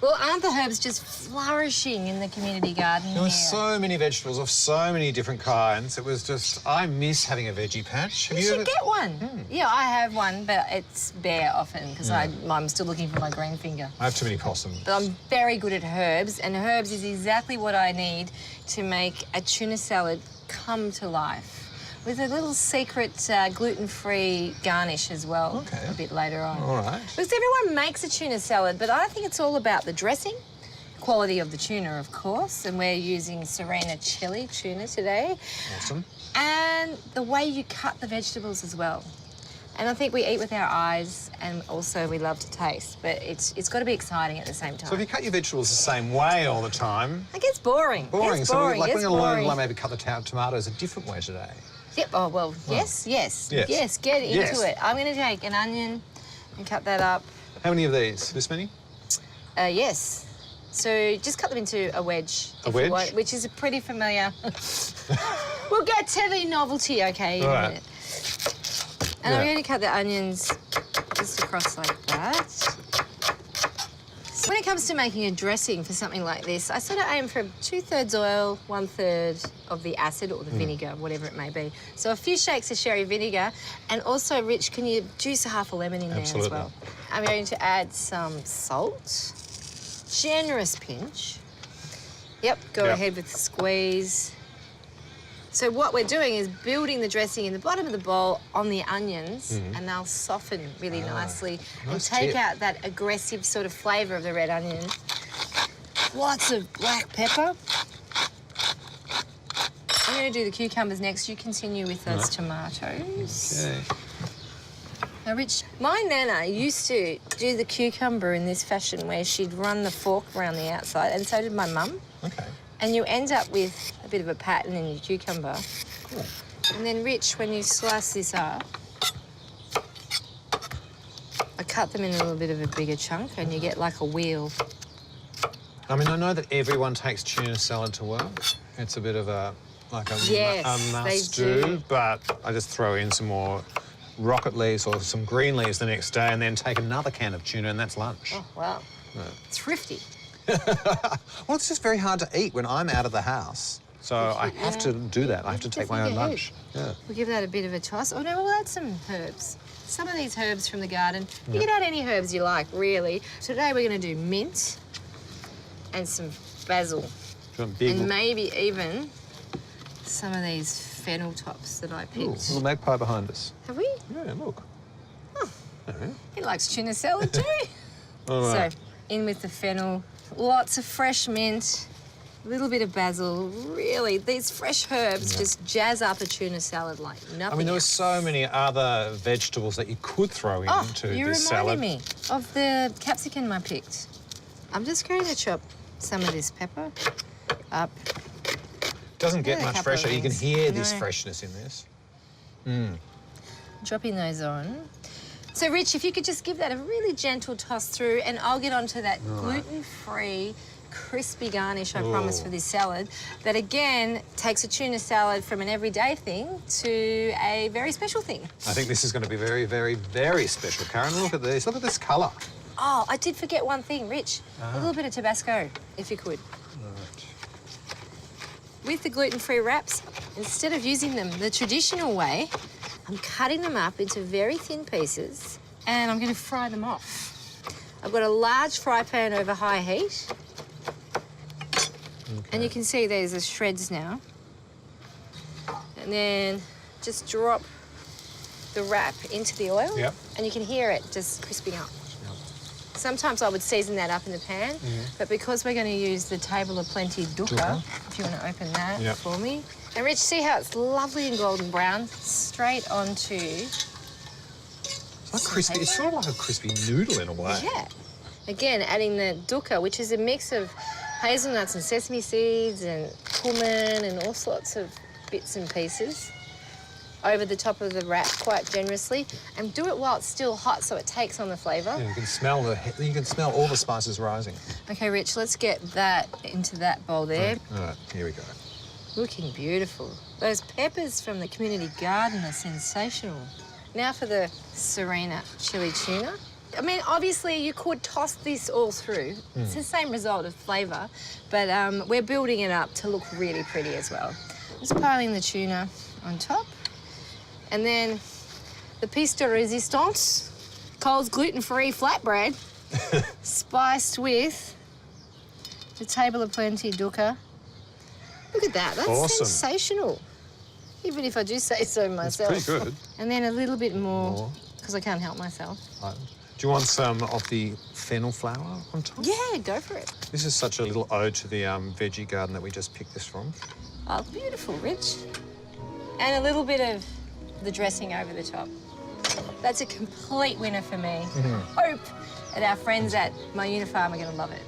Well, aren't the herbs just flourishing in the community garden There were here? so many vegetables of so many different kinds. It was just, I miss having a veggie patch. You should get one. Yeah, I have one, but it's bare often because I'm still looking for my green finger. I have too many possums. But I'm very good at herbs, and herbs is exactly what I need to make a tuna salad come to life. With a little secret gluten-free garnish as well. Okay. A bit later on. All right. Because everyone makes a tuna salad, but I think it's all about the dressing, quality of the tuna, of course, and we're using Sirena chili tuna today. Awesome. And the way you cut the vegetables as well. And I think we eat with our eyes, and also we love to taste, but it's got to be exciting at the same time. So if you cut your vegetables the same way all the time... It gets boring. Boring. It's So boring. we're going to learn, boring. maybe cut the tomatoes a different way today. Yep. Oh, well, yes. Get into it. I'm going to take an onion and cut that up. How many of these? This many? Yes. So just cut them into a wedge. A if wedge? You want, which is pretty familiar. We'll get to the novelty, okay, in a minute. And I'm going to cut the onions just across like that. So when it comes to making a dressing for something like this, I sort of aim for 2/3 oil, 1/3 of the acid or the vinegar, whatever it may be. So a few shakes of sherry vinegar, and also, Rich, can you juice a half a lemon in there as well? I'm going to add some salt, generous pinch. Yep, go ahead with the squeeze. So what we're doing is building the dressing in the bottom of the bowl on the onions, and they'll soften really nicely and take out that aggressive sort of flavour of the red onion. Lots of black pepper. I'm going to do the cucumbers next. You continue with those tomatoes. Okay. Now, Rich, my nana used to do the cucumber in this fashion where she'd run the fork around the outside, and so did my mum. Okay. And you end up with a bit of a pattern in your cucumber. Cool. And then, Rich, when you slice this up, I cut them in a little bit of a bigger chunk and you get like a wheel. I mean, I know that everyone takes tuna salad to work. It's a bit of a, like a must do, but I just throw in some more rocket leaves or some green leaves the next day and then take another can of tuna and that's lunch. Oh, wow. Thrifty. Well, it's just very hard to eat when I'm out of the house. So I have to do that. I have to take my own lunch. Yeah. We'll give that a bit of a toss. Oh, no, we'll add some herbs. Some of these herbs from the garden. You can add any herbs you like, really. Today we're going to do mint and some basil. And maybe even some of these fennel tops that I picked. Ooh, little magpie behind us. Have we? Yeah, look. Oh. Yeah. He likes tuna salad too. All right. So, in with the fennel, lots of fresh mint, a little bit of basil. Really, these fresh herbs just jazz up a tuna salad like nothing. I mean, there were else. so many other vegetables that you could throw into this salad. You reminded me of the capsicum I picked. I'm just going to chop some of this pepper up. Doesn't get much fresher. You can hear this No. freshness in this. Dropping those on. So, Rich, if you could just give that a really gentle toss through, and I'll get onto that gluten-free, crispy garnish I promised for this salad that, again, takes a tuna salad from an everyday thing to a very special thing. I think this is going to be very, very, very special. Karen, look at this. Look at this colour. Oh, I did forget one thing, Rich. A little bit of Tabasco, if you could. Right. With the gluten-free wraps, instead of using them the traditional way, I'm cutting them up into very thin pieces and I'm going to fry them off. I've got a large fry pan over high heat. And you can see there's the shreds now. And then just drop the wrap into the oil. Yep. And you can hear it just crisping up. Sometimes I would season that up in the pan, but because we're going to use the Table of Plenty dukkha, if you want to open that for me. And Rich, see how it's lovely and golden brown? Straight onto... It's like crispy. It's sort of like a crispy noodle in a way. Yeah. Again, adding the dukkha, which is a mix of hazelnuts and sesame seeds and cumin and all sorts of bits and pieces, over the top of the wrap quite generously, and do it while it's still hot so it takes on the flavour. Yeah, you can smell all the spices rising. Okay, Rich, let's get that into that bowl there. All right, here we go. Looking beautiful. Those peppers from the community garden are sensational. Now for the Sirena chili tuna. I mean, obviously you could toss this all through. It's the same result of flavour, but we're building it up to look really pretty as well. Just piling the tuna on top. And then the piece de resistance, Cole's gluten-free flatbread, spiced with the table of plenty dukkha. Look at that, that's awesome. Sensational. Even if I do say so myself. It's pretty good. And then a little bit more, because I can't help myself. Right. Do you want some of the fennel flour on top? Yeah, go for it. This is such a little ode to the veggie garden that we just picked this from. Oh, beautiful, Rich. And a little bit of the dressing over the top. That's a complete winner for me. Hope that our friends at my Unifarm are going to love it.